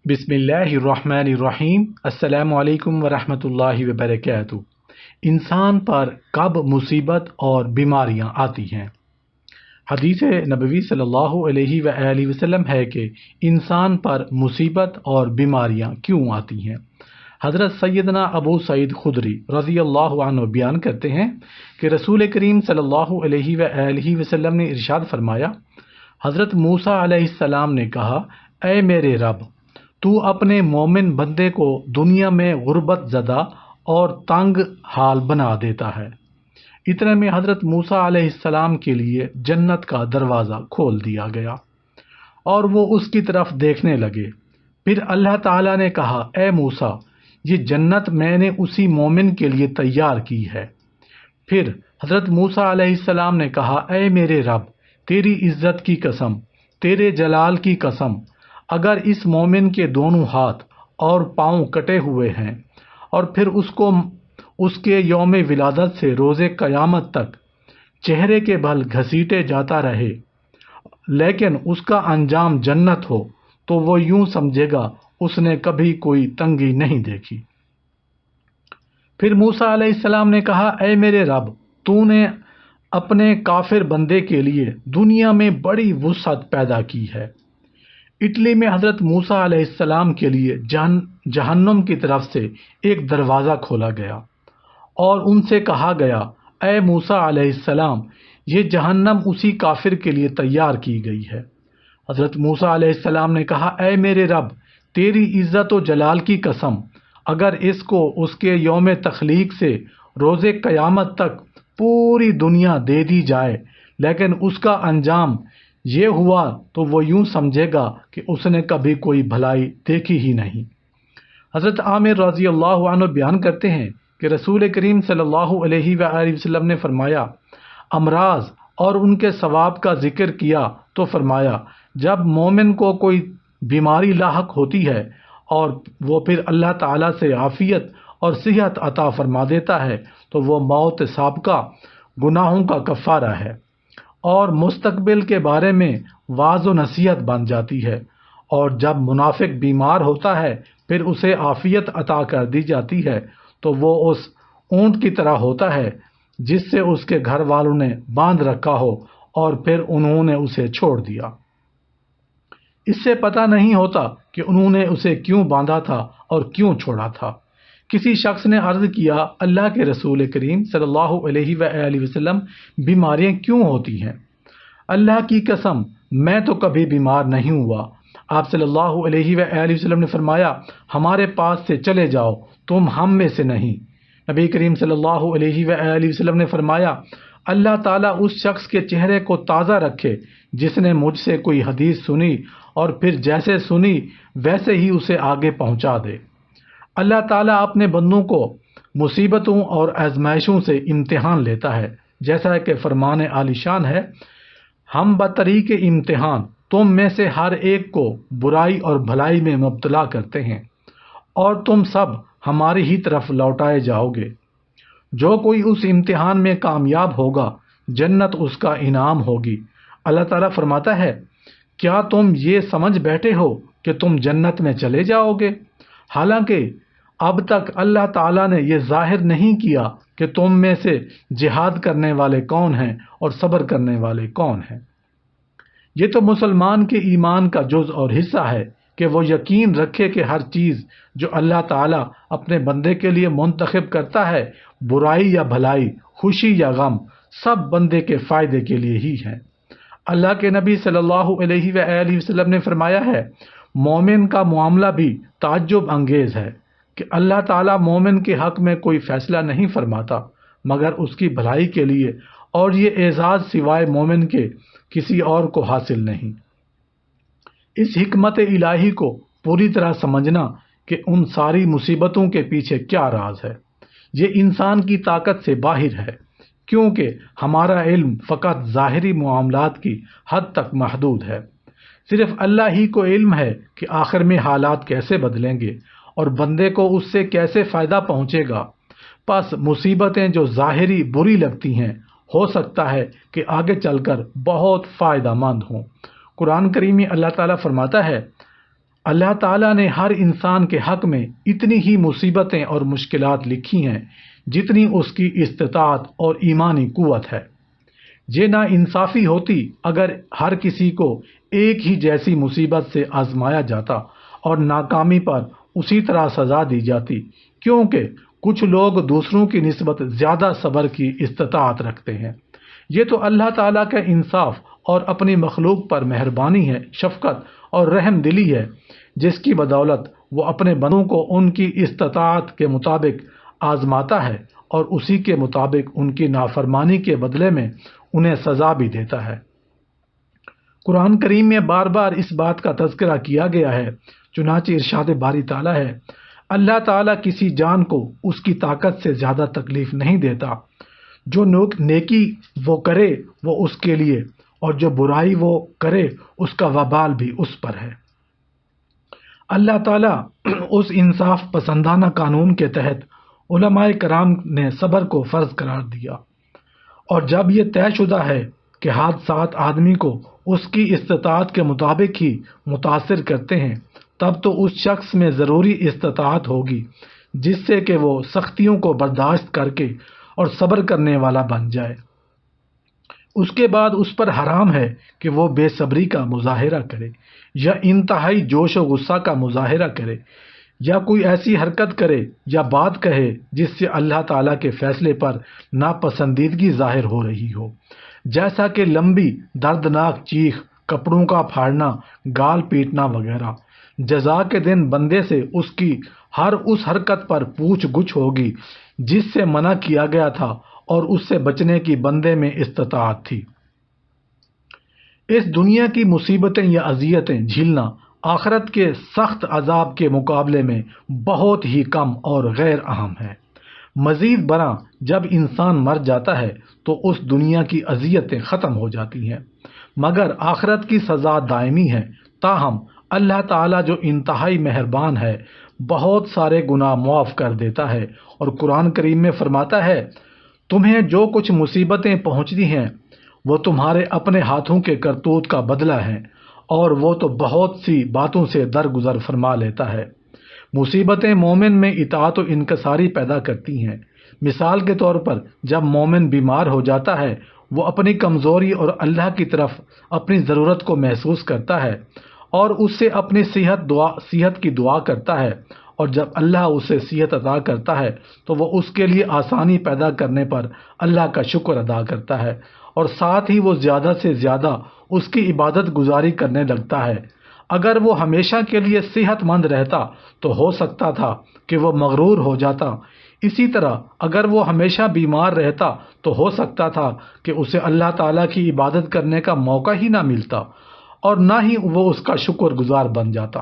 बिस्मिल्लाहिर्रहमानिर्रहीम। अस्सलामु अलैकुम वरहमतुल्लाहि वबरकातुहू। इंसान पर कब मुसीबत और बीमारियां आती हैं। हदीस नबवी सल्लल्लाहु अलैहि वआलिहि वसल्लम है कि इंसान पर मुसीबत और बीमारियां क्यों आती हैं। हज़रत सैयदना अबू सईद खुदरी रज़ी अल्लाहु अन्हु बयान करते हैं कि रसूल करीम सल्लल्लाहु अलैहि वआलिहि वसल्लम ने इरशाद फरमाया, हज़रत मूसा अलैहिस्सलाम ने कहा, ऐ मेरे रब, तू अपने मोमिन बंदे को दुनिया में गुर्बत ज़दा और तंग हाल बना देता है। इतने में हज़रत मूसा अलैहिस्सलाम के लिए जन्नत का दरवाज़ा खोल दिया गया और वो उसकी तरफ देखने लगे। फिर अल्लाह ताला ने कहा, ए मूसा, ये जन्नत मैंने उसी मोमिन के लिए तैयार की है। फिर हज़रत मूसा अलैहिस्सलाम ने कहा, ए मेरे रब, तेरी इज्जत की कसम, तेरे जलाल की कसम, अगर इस मोमिन के दोनों हाथ और पाँव कटे हुए हैं और फिर उसको उसके यौम विलादत से रोज़े क़यामत तक चेहरे के बल घसीटे जाता रहे, लेकिन उसका अंजाम जन्नत हो, तो वो यूं समझेगा उसने कभी कोई तंगी नहीं देखी। फिर मूसा अलैहिस्सलाम ने कहा, ऐ मेरे रब, तूने अपने काफिर बंदे के लिए दुनिया में बड़ी वुसअत पैदा की है। इटली में हज़रत मूसा अलैहिस्सलाम के लिए जहन्नुम की तरफ से एक दरवाज़ा खोला गया और उनसे कहा गया, ऐ मूसा अलैहिस्सलाम, ये जहन्नम उसी काफिर के लिए तैयार की गई है। हज़रत मूसा अलैहिस्सलाम ने कहा, ऐ मेरे रब, तेरी इज़्ज़त व जलाल की कसम, अगर इसको उसके यौम तख्लीक से रोज़े क़यामत तक पूरी दुनिया दे दी जाए, लेकिन उसका अंजाम ये हुआ तो वो यूं समझेगा कि उसने कभी कोई भलाई देखी ही नहीं। हज़रत आमिर रज़ी अल्लाहु अन्हु बयान करते हैं कि रसूल करीम सल्लल्लाहु अलैहि वसल्लम ने फरमाया, अमराज और उनके सवाब का जिक्र किया तो फरमाया, जब मोमिन को कोई बीमारी लाहक होती है और वो फिर अल्लाह ताला से आफियत और सेहत अता फरमा देता है, तो वो मौत साबका गुनाहों का कफ़ारा है और मुस्तकबिल के बारे में वाज़ व नसीहत बन जाती है। और जब मुनाफिक बीमार होता है, फिर उसे आफियत अता कर दी जाती है, तो वो उस ऊंट की तरह होता है जिससे उसके घर वालों ने बांध रखा हो और फिर उन्होंने उसे छोड़ दिया। इससे पता नहीं होता कि उन्होंने उसे क्यों बांधा था और क्यों छोड़ा था। किसी शख्स ने अर्ज किया, अल्लाह के रसूल करीम सल्लल्लाहु अलैहि वसल्लम, बीमारियां क्यों होती हैं? अल्लाह की कसम, मैं तो कभी बीमार नहीं हुआ। आप सल्लल्लाहु अलैहि वसल्लम ने फरमाया, हमारे पास से चले जाओ, तुम हम में से नहीं। नबी करीम सल्लल्लाहु अलैहि वसल्लम ने फरमाया, अल्लाह ताला उस शख्स के चेहरे को ताज़ा रखे जिसने मुझसे कोई हदीस सुनी और फिर जैसे सुनी वैसे ही उसे आगे पहुंचा दे। अल्लाह ताला अपने बंदों को मुसीबतों और आजमाइशों से इम्तिहान लेता है, जैसा कि फरमान आलिशान है, हम बतरीक इम्तिहान तुम में से हर एक को बुराई और भलाई में मुब्तला करते हैं और तुम सब हमारी ही तरफ लौटाए जाओगे। जो कोई उस इम्तिहान में कामयाब होगा, जन्नत उसका इनाम होगी। अल्लाह ताला फरमाता है, क्या तुम ये समझ बैठे हो कि तुम जन्नत में चले जाओगे? हालांकि अब तक अल्लाह ताला ने यह जाहिर नहीं किया कि तुम में से जिहाद करने वाले कौन हैं और सब्र करने वाले कौन हैं। ये तो मुसलमान के ईमान का जुज़ और हिस्सा है कि वो यकीन रखे कि हर चीज़ जो अल्लाह ताला अपने बंदे के लिए मुंतखब करता है, बुराई या भलाई, खुशी या गम, सब बंदे के फ़ायदे के लिए ही है। अल्लाह के नबी सल्लल्लाहु अलैहि वसल्लम ने फरमाया है, मोमिन का मामला भी ताज्जुब अंगेज़ है कि अल्लाह ताला मोमिन के हक़ में कोई फ़ैसला नहीं फरमाता मगर उसकी भलाई के लिए, और ये एजाज़ सिवाय मोमिन के किसी और को हासिल नहीं। इस हिकमत इलाही को पूरी तरह समझना कि उन सारी मुसीबतों के पीछे क्या राज है, ये इंसान की ताकत से बाहर है, क्योंकि हमारा इल्म फ़कत ज़ाहिरी मामलात की हद तक महदूद है। सिर्फ अल्लाह ही को इल्म है कि आखिर में हालात कैसे बदलेंगे और बंदे को उससे कैसे फ़ायदा पहुँचेगा। बस मुसीबतें जो ज़ाहिरी बुरी लगती हैं, हो सकता है कि आगे चलकर बहुत फ़ायदा मंद हों। कुरान करीम में अल्लाह ताला फरमाता है, اللہ تعالیٰ نے ہر انسان کے حق میں اتنی ہی مصیبتیں اور مشکلات لکھی ہیں جتنی اس کی استطاعت اور ایمانی قوت ہے۔ یہ نا انصافی ہوتی اگر ہر کسی کو ایک ہی جیسی مصیبت سے آزمایا جاتا اور ناکامی پر اسی طرح سزا دی جاتی، کیونکہ کچھ لوگ دوسروں کی نسبت زیادہ صبر کی استطاعت رکھتے ہیں۔ یہ تو اللہ تعالیٰ کا انصاف اور اپنی مخلوق پر مہربانی ہے، شفقت اور رحم دلی ہے، جس کی بدولت وہ اپنے بندوں کو ان کی استطاعت کے مطابق آزماتا ہے اور اسی کے مطابق ان کی نافرمانی کے بدلے میں انہیں سزا بھی دیتا ہے۔ قرآن کریم میں بار بار اس بات کا تذکرہ کیا گیا ہے، چنانچہ ارشاد باری تعالیٰ ہے، اللہ تعالیٰ کسی جان کو اس کی طاقت سے زیادہ تکلیف نہیں دیتا، جو نیکی وہ کرے وہ اس کے لیے، اور جو برائی وہ کرے اس کا وبال بھی اس پر ہے۔ اللہ تعالیٰ اس انصاف پسندانہ قانون کے تحت علماء کرام نے صبر کو فرض قرار دیا، اور جب یہ طے شدہ ہے کہ حادثات آدمی کو اس کی استطاعت کے مطابق ہی متاثر کرتے ہیں، تب تو اس شخص میں ضروری استطاعت ہوگی جس سے کہ وہ سختیوں کو برداشت کر کے اور صبر کرنے والا بن جائے۔ اس کے بعد اس پر حرام ہے کہ وہ بے صبری کا مظاہرہ کرے یا انتہائی جوش و غصہ کا مظاہرہ کرے، یا کوئی ایسی حرکت کرے یا بات کہے جس سے اللہ تعالیٰ کے فیصلے پر ناپسندیدگی ظاہر ہو رہی ہو، جیسا کہ لمبی دردناک چیخ، کپڑوں کا پھاڑنا، گال پیٹنا وغیرہ۔ جزا کے دن بندے سے اس کی ہر اس حرکت پر پوچھ گچھ ہوگی جس سے منع کیا گیا تھا اور اس سے بچنے کی بندے میں استطاعت تھی۔ اس دنیا کی مصیبتیں یا اذیتیں جھیلنا آخرت کے سخت عذاب کے مقابلے میں بہت ہی کم اور غیر اہم ہے۔ مزید برآں جب انسان مر جاتا ہے تو اس دنیا کی اذیتیں ختم ہو جاتی ہیں، مگر آخرت کی سزا دائمی ہے۔ تاہم اللہ تعالیٰ جو انتہائی مہربان ہے، بہت سارے گناہ معاف کر دیتا ہے، اور قرآن کریم میں فرماتا ہے، تمہیں جو کچھ مصیبتیں پہنچتی ہیں وہ تمہارے اپنے ہاتھوں کے کرتوت کا بدلہ ہے، اور وہ تو بہت سی باتوں سے درگزر فرما لیتا ہے۔ مصیبتیں مومن میں اطاعت و انکساری پیدا کرتی ہیں۔ مثال کے طور پر جب مومن بیمار ہو جاتا ہے، وہ اپنی کمزوری اور اللہ کی طرف اپنی ضرورت کو محسوس کرتا ہے اور اس سے اپنی صحت کی دعا کرتا ہے، اور جب اللہ اسے صحت عطا کرتا ہے تو وہ اس کے لیے آسانی پیدا کرنے پر اللہ کا شکر ادا کرتا ہے، اور ساتھ ہی وہ زیادہ سے زیادہ اس کی عبادت گزاری کرنے لگتا ہے۔ اگر وہ ہمیشہ کے لیے صحت مند رہتا تو ہو سکتا تھا کہ وہ مغرور ہو جاتا، اسی طرح اگر وہ ہمیشہ بیمار رہتا تو ہو سکتا تھا کہ اسے اللہ تعالیٰ کی عبادت کرنے کا موقع ہی نہ ملتا، اور نہ ہی وہ اس کا شکر گزار بن جاتا۔